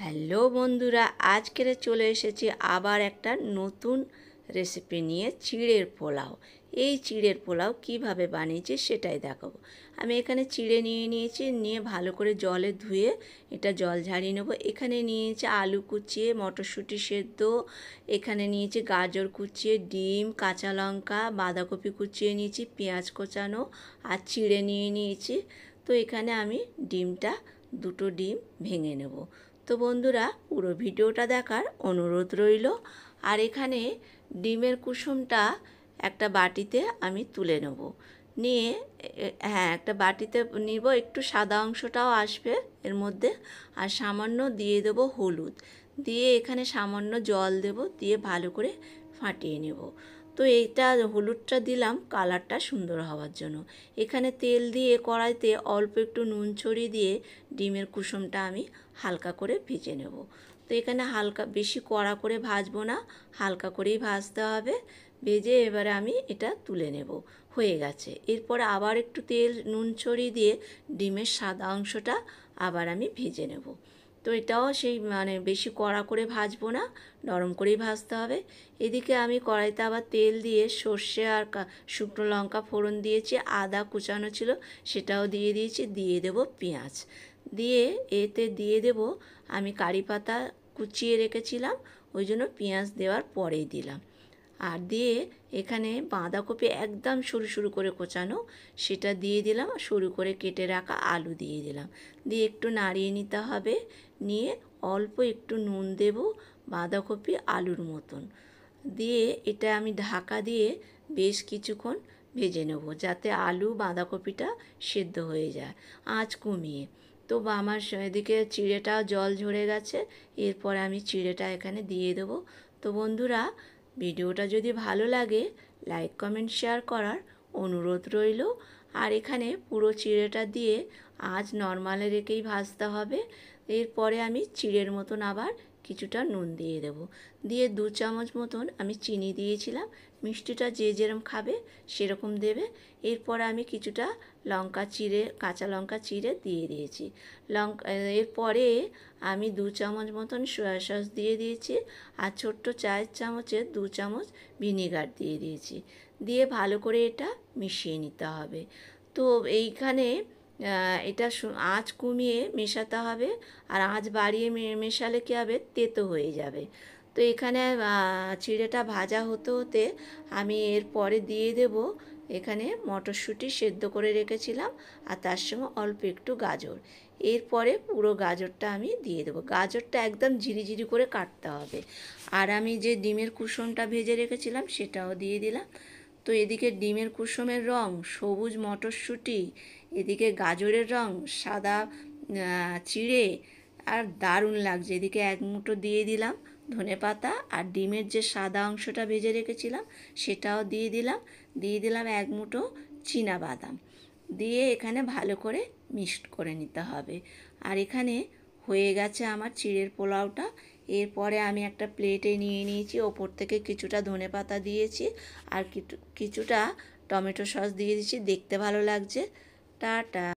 Hello বন্ধুরা, আজকের চলে এসেছি আবার একটা নতুন রেসিপি নিয়ে, চিড়ের পোলাও। এই চিড়ের পোলাও কিভাবে বানিয়েছি সেটাই দেখাবো। আমি এখানে চিড়ে নিয়েছি, নিয়ে ভালো করে জলে ধুয়ে এটা জল ঝারিয়ে নেবো। এখানে নিয়েছি আলু কুচিয়ে, মটরশুঁটি সেদ্ধ, এখানে নিয়েছি গাজর কুচিয়ে, ডিম, কাঁচা লঙ্কা, বাঁধাকপি কুচিয়ে নিয়েছি, পেঁয়াজ কোচানো আর চিড়ে নিয়েছি। তো এখানে আমি দুটো ডিম ভেঙে নেব। তো বন্ধুরা, পুরো ভিডিওটা দেখার অনুরোধ রইল। আর এখানে ডিমের কুসুমটা একটা বাটিতে আমি তুলে নেব, নিয়ে একটা বাটিতে নিব, একটু সাদা অংশটাও আসবে এর মধ্যে। আর সামান্য দিয়ে দেব হলুদ, দিয়ে এখানে সামান্য জল দেব, দিয়ে ভালো করে ফাটিয়ে নেব। তো এইটা হলুদটা দিলাম কালারটা সুন্দর হওয়ার জন্য। এখানে তেল দিয়ে কড়াইতে অল্প একটু নুন ছড়িয়ে দিয়ে ডিমের কুসুমটা আমি হালকা করে ভেজে নেব। তো এখানে হালকা, বেশি কড়া করে ভাজবো না, হালকা করেই ভাজতে হবে। ভেজে এবারে আমি এটা তুলে নেব। হয়ে গেছে। এরপরে আবার একটু তেল নুন ছড়িয়ে দিয়ে ডিমের সাদা অংশটা আবার আমি ভেজে নেব। তো এটাও সেই বেশি কড়া করে ভাজবো না, নরম করেই ভাজতে হবে। এদিকে আমি কড়াইতে আবার তেল দিয়ে সর্ষে আর শুকনো লঙ্কা ফোড়ন দিয়েছি, আদা কুচানো ছিল সেটাও দিয়ে দিয়েছি, দিয়ে দেব পেঁয়াজ, দিয়ে এতে দিয়ে দেব আমি কারি পাতা কুচিয়ে রেখেছিলাম, ওই জন্য পেঁয়াজ দেওয়ার পরেই দিলাম। আর দিয়ে এখানে বাঁধাকপি একদম সরু সরু করে কোচানো সেটা দিয়ে দিলাম, সরু করে কেটে রাখা আলু দিয়ে দিলাম, দিয়ে একটু নাড়িয়ে নিতে হবে। নিয়ে অল্প একটু নুন দেব, বাঁধাকপি আলুর মতন দিয়ে এটা আমি ঢাকা দিয়ে বেশ কিছুক্ষণ ভেজে নেব, যাতে আলু বাঁধাকপিটা সেদ্ধ হয়ে যায় আঁচ কমিয়ে। তো আমার এদিকে চিড়েটা জল ঝরে গেছে, এরপরে আমি চিড়েটা এখানে দিয়ে দেবো। তো বন্ধুরা, ভিডিওটা যদি ভালো লাগে লাইক কমেন্ট শেয়ার করার অনুরোধ রইল। আর এখানে পুরো চিড়েটা দিয়ে আঁচ নর্মালে রেখেই ভাজতে হবে। এরপরে আমি চিড়ের মতন আবার কিছুটা নুন দিয়ে দেব, দিয়ে 2 চামচ মতন আমি চিনি দিয়েছিলাম। মিষ্টিটা যে যেরকম খাবে সেরকম দেবে। এরপরে আমি কিছুটা লঙ্কা চিড়ে, কাঁচা লঙ্কা চিড়ে দিয়ে দিয়েছি। এরপরে আমি 2 চামচ মতন সয়া সস দিয়ে দিয়েছি, আর ছোট্ট চায়ের চামচে 2 চামচ ভিনিগার দিয়ে দিয়েছি, দিয়ে ভালো করে এটা মিশিয়ে নিতে হবে। তো এইখানে এটা আঁচ কমিয়ে মেশাতে হবে, আর আঁচ বাড়িয়ে মেশালে কী হবে, তেতো হয়ে যাবে। তো এখানে চিড়েটা ভাজা হতে হতে আমি এরপরে দিয়ে দেব এখানে মটরশুঁটি সেদ্ধ করে রেখেছিলাম, আর তার সঙ্গে অল্প একটু গাজর। এরপরে পুরো গাজরটা আমি দিয়ে দেবো। গাজরটা একদম ঝিরিঝিরি করে কাটতে হবে। আর আমি যে ডিমের কুসুমটা ভেজে রেখেছিলাম সেটাও দিয়ে দিলাম। তো এদিকে ডিমের কুসুমের রং সবুজ, মটরশুঁটি, এদিকে গাজরের রং সাদা, চিড়ে, আর দারুণ লাগছে। এদিকে 1 মুঠো দিয়ে দিলাম ধনেপাতা, আর ডিমের যে সাদা অংশটা ভেজে রেখেছিলাম সেটাও দিয়ে দিলাম 1 মুঠো বাদাম দিয়ে এখানে ভালো করে মিক্সড করে নিতে হবে। আর এখানে হয়ে গেছে আমার চিড়ের পোলাওটা। এরপরে আমি একটা প্লেটে নিয়ে নিয়েছি, ওপর থেকে কিছুটা ধনেপাতা দিয়েছি, আর কিছুটা টমেটো সস দিয়ে দিয়েছি, দেখতে ভালো লাগছে। টাটা।